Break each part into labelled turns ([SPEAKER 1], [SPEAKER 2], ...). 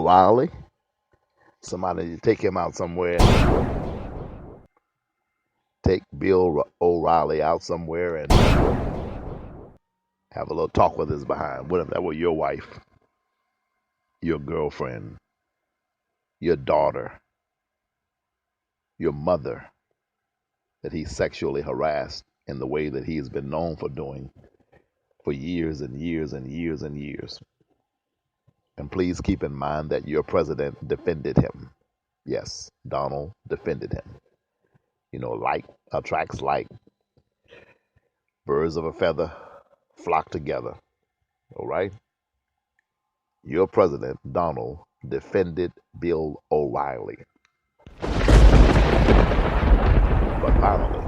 [SPEAKER 1] O'Reilly. Somebody take him out somewhere. Take Bill O'Reilly out somewhere and have a little talk with his behind. What if that were your wife, your girlfriend, your daughter, your mother, that he sexually harassed in the way that he has been known for doing for years and years and years and years. And please keep in mind that your president defended him. Yes, Donald defended him. You know, like attracts like. Birds of a feather flock together. All right? Your president, Donald, defended Bill O'Reilly. But finally,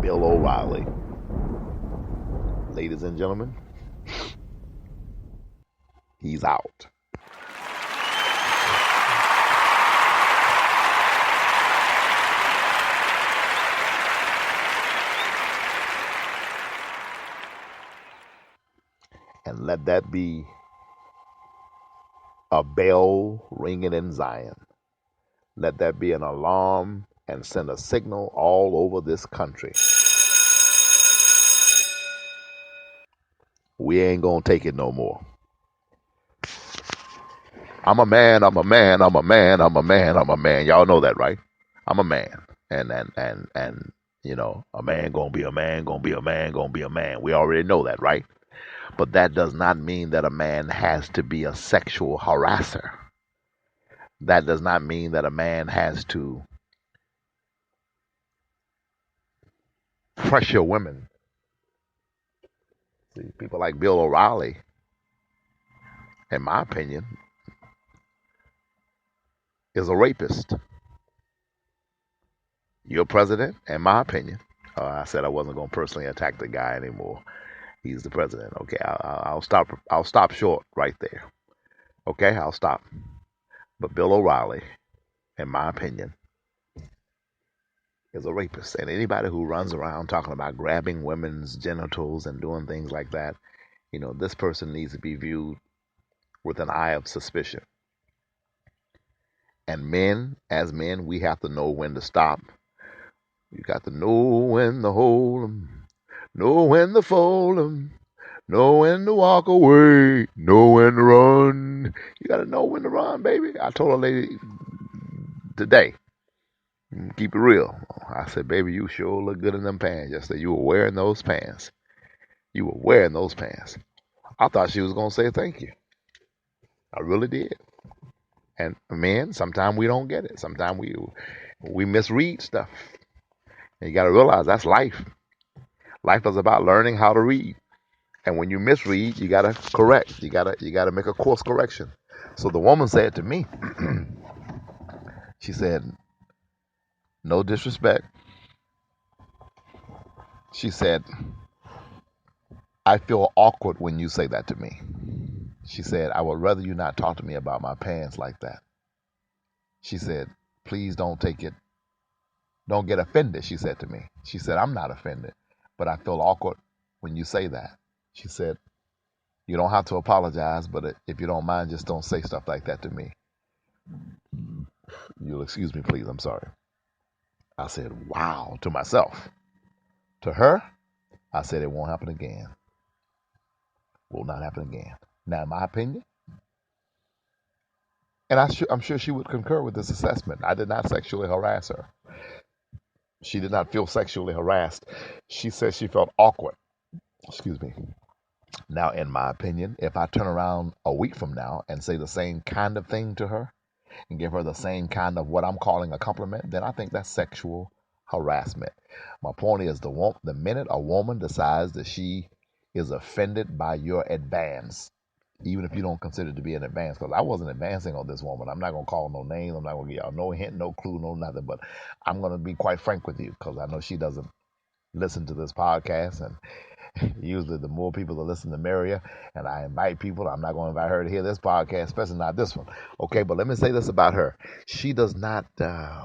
[SPEAKER 1] Bill O'Reilly, ladies and gentlemen, he's out. And let that be a bell ringing in Zion. Let that be an alarm and send a signal all over this country. We ain't gonna take it no more. I'm a man, I'm a man, I'm a man, I'm a man, I'm a man. Y'all know that, right? I'm a man. And you know, a man gonna be a man, gonna be a man, gonna be a man. We already know that, right? But that does not mean that a man has to be a sexual harasser. That does not mean that a man has to pressure women. See, people like Bill O'Reilly, in my opinion, is a rapist. Your president, in my opinion, I said I wasn't going to personally attack the guy anymore. He's the president. Okay, I'll stop. I'll stop short right there. Okay, I'll stop. But Bill O'Reilly, in my opinion, is a rapist. And anybody who runs around talking about grabbing women's genitals and doing things like that, you know, this person needs to be viewed with an eye of suspicion. And men, as men, we have to know when to stop. You got to know when to hold 'em, know when to fold 'em, know when to walk away, know when to run. You got to know when to run, baby. I told a lady today, keep it real. I said, baby, you sure look good in them pants. Yesterday, you were wearing those pants. You were wearing those pants. I thought she was going to say thank you. I really did. And men, sometimes we don't get it. Sometimes we misread stuff. And you got to realize that's life. Life is about learning how to read. And when you misread, you got to correct. You got to make a course correction. So the woman said to me, she said, no disrespect. She said, I feel awkward when you say that to me. She said, I would rather you not talk to me about my pants like that. She said, please don't take it. Don't get offended, she said to me. She said, I'm not offended, but I feel awkward when you say that. She said, you don't have to apologize, but if you don't mind, just don't say stuff like that to me. You'll excuse me, please. I'm sorry. I said, wow, to myself. To her, I said, it won't happen again. Will not happen again. Now, in my opinion, and I'm sure she would concur with this assessment, I did not sexually harass her. She did not feel sexually harassed. She said she felt awkward. Excuse me. Now, in my opinion, if I turn around a week from now and say the same kind of thing to her and give her the same kind of what I'm calling a compliment, then I think that's sexual harassment. My point is the minute a woman decides that she is offended by your advance, even if you don't consider it to be an advance, because I wasn't advancing on this woman. I'm not going to call no names. I'm not going to give y'all no hint, no clue, no nothing. But I'm going to be quite frank with you because I know she doesn't listen to this podcast. And usually the more people that listen, the merrier. And I invite people. I'm not going to invite her to hear this podcast, especially not this one. Okay, but let me say this about her. She does not, how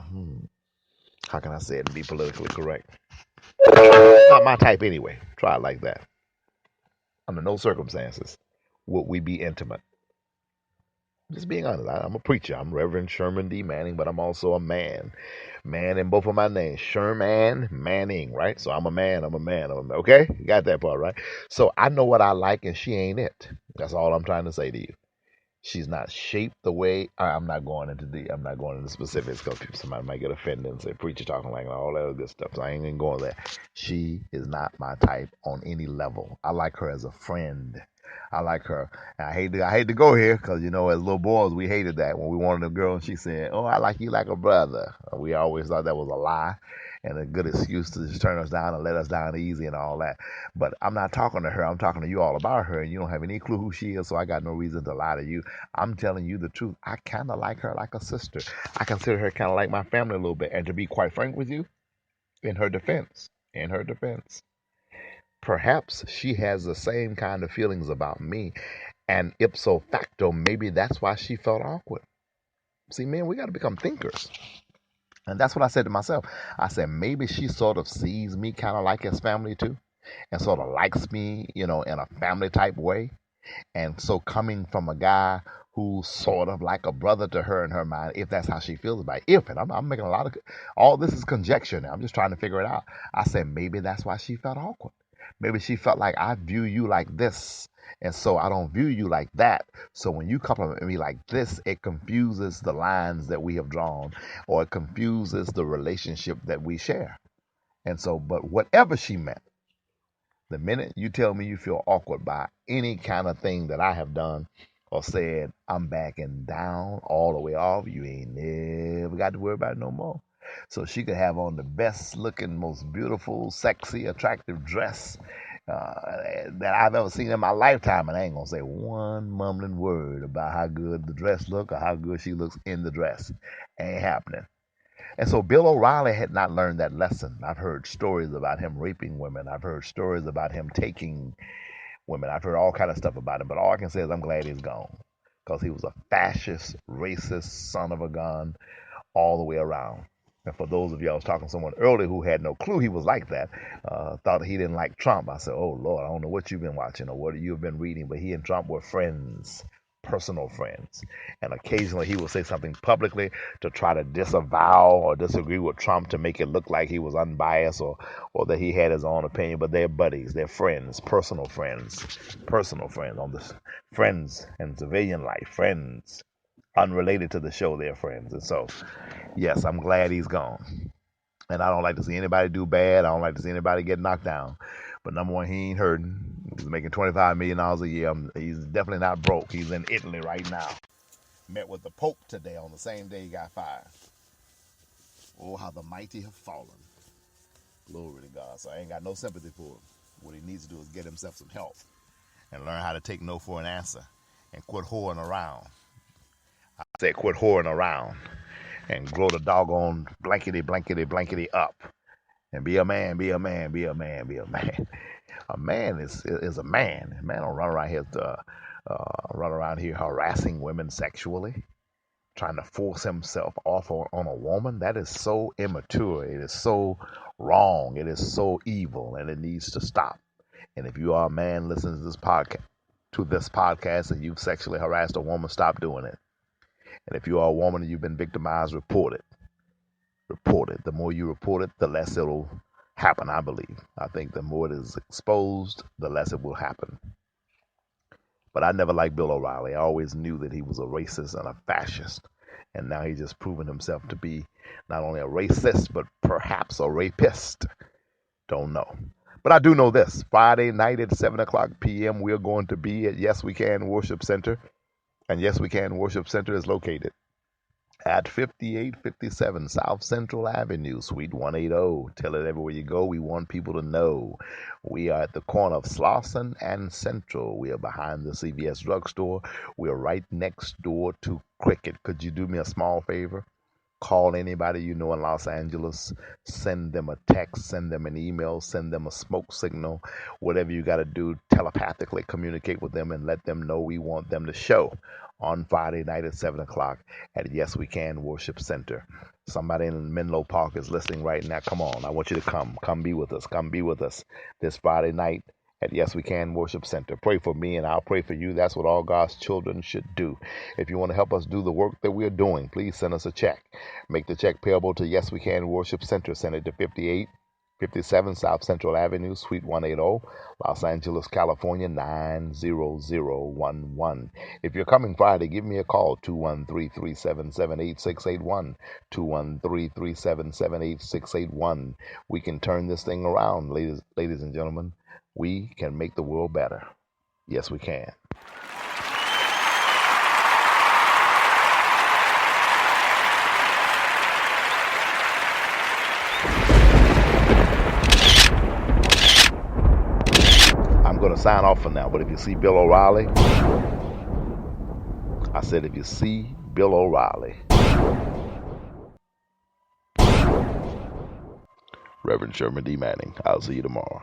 [SPEAKER 1] can I say it and be politically correct? Not my type anyway. Try it like that. Under no circumstances would we be intimate? Just being honest. I'm a preacher. I'm Reverend Sherman D. Manning, but I'm also a man. Man in both of my names. Sherman Manning, right? So I'm a man. I'm a man. Okay? You got that part, right? So I know what I like, and she ain't it. That's all I'm trying to say to you. She's not shaped the way. I'm not going into specifics because somebody might get offended and say preacher talking like all that other good stuff. So I ain't gonna go on there. She is not my type on any level. I like her as a friend. I like her. And I hate to go here because as little boys we hated that when we wanted a girl and she said, "Oh, I like you like a brother." We always thought that was a lie and a good excuse to just turn us down and let us down easy and all that. But I'm not talking to her. I'm talking to you all about her, and you don't have any clue who she is. So I got no reason to lie to you. I'm telling you the truth. I kind of like her like a sister. I consider her kind of like my family a little bit. And to be quite frank with you, in her defense, perhaps she has the same kind of feelings about me. And ipso facto, maybe that's why she felt awkward. See, man, we got to become thinkers. And that's what I said to myself. I said, maybe she sort of sees me kind of like as family too, and sort of likes me, in a family type way. And so coming from a guy who's sort of like a brother to her in her mind, if that's how she feels about it, and I'm making a lot of, all this is conjecture now. I'm just trying to figure it out. I said, maybe that's why she felt awkward. Maybe she felt like I view you like this. And so I don't view you like that. So when you compliment me like this, it confuses the lines that we have drawn, or it confuses the relationship that we share. And so, but whatever she meant, the minute you tell me you feel awkward by any kind of thing that I have done or said, I'm backing down all the way off. You ain't never got to worry about it no more. So she could have on the best looking, most beautiful, sexy, attractive dress that I've ever seen in my lifetime. And I ain't going to say one mumbling word about how good the dress look or how good she looks in the dress. Ain't happening. And so Bill O'Reilly had not learned that lesson. I've heard stories about him raping women. I've heard stories about him taking women. I've heard all kind of stuff about him. But all I can say is I'm glad he's gone, because he was a fascist, racist son of a gun all the way around. And for those of you, I was talking to someone earlier who had no clue he was like that, thought he didn't like Trump. I said, oh, Lord, I don't know what you've been watching or what you've been reading, but he and Trump were friends, personal friends. And occasionally he would say something publicly to try to disavow or disagree with Trump to make it look like he was unbiased, or that he had his own opinion. But they're buddies, they're friends, personal friends on this, friends and civilian life, friends unrelated to the show, they're friends. And so, yes, I'm glad he's gone. And I don't like to see anybody do bad. I don't like to see anybody get knocked down. But number one, he ain't hurting. He's making $25 million a year. He's definitely not broke. He's in Italy right now. Met with the Pope today on the same day he got fired. Oh, how the mighty have fallen. Glory to God. So I ain't got no sympathy for him. What he needs to do is get himself some help and learn how to take no for an answer and quit whoring around. I said quit whoring around and grow the doggone blankety up. And be a man, be a man, be a man, be a man. A man is a man. A man don't run around here harassing women sexually, trying to force himself off on a woman. That is so immature. It is so wrong. It is so evil, and it needs to stop. And if you are a man listening to this podcast, and you've sexually harassed a woman, stop doing it. And if you are a woman and you've been victimized, report it. Report it. The more you report it, the less it'll happen, I believe. I think the more it is exposed, the less it will happen. But I never liked Bill O'Reilly. I always knew that he was a racist and a fascist. And now he's just proven himself to be not only a racist, but perhaps a rapist. Don't know. But I do know this. Friday night at 7 o'clock p.m., we're going to be at Yes We Can Worship Center. And Yes We Can Worship Center is located at 5857 South Central Avenue, Suite 180. Tell it everywhere you go. We want people to know. We are at the corner of Slauson and Central. We are behind the CVS drugstore. We are right next door to Cricket. Could you do me a small favor? Call anybody you know in Los Angeles. Send them a text, send them an email, send them a smoke signal. Whatever you got to do, telepathically communicate with them and let them know we want them to show on Friday night at 7 o'clock at Yes We Can Worship Center. Somebody in Menlo Park is listening right now. Come on, I want you to come. Come be with us. Come be with us this Friday night at Yes We Can Worship Center. Pray for me and I'll pray for you. That's what all God's children should do. If you want to help us do the work that we're doing, please send us a check. Make the check payable to Yes We Can Worship Center. Send it to 5857 South Central Avenue, Suite 180, Los Angeles, California, 90011. If you're coming Friday, give me a call, 213-377-8681, 213-377-8681. We can turn this thing around, ladies and gentlemen. We can make the world better. Yes, we can. I'm going to sign off for now, but if you see Bill O'Reilly, I said if you see Bill O'Reilly, Reverend Sherman D. Manning, I'll see you tomorrow.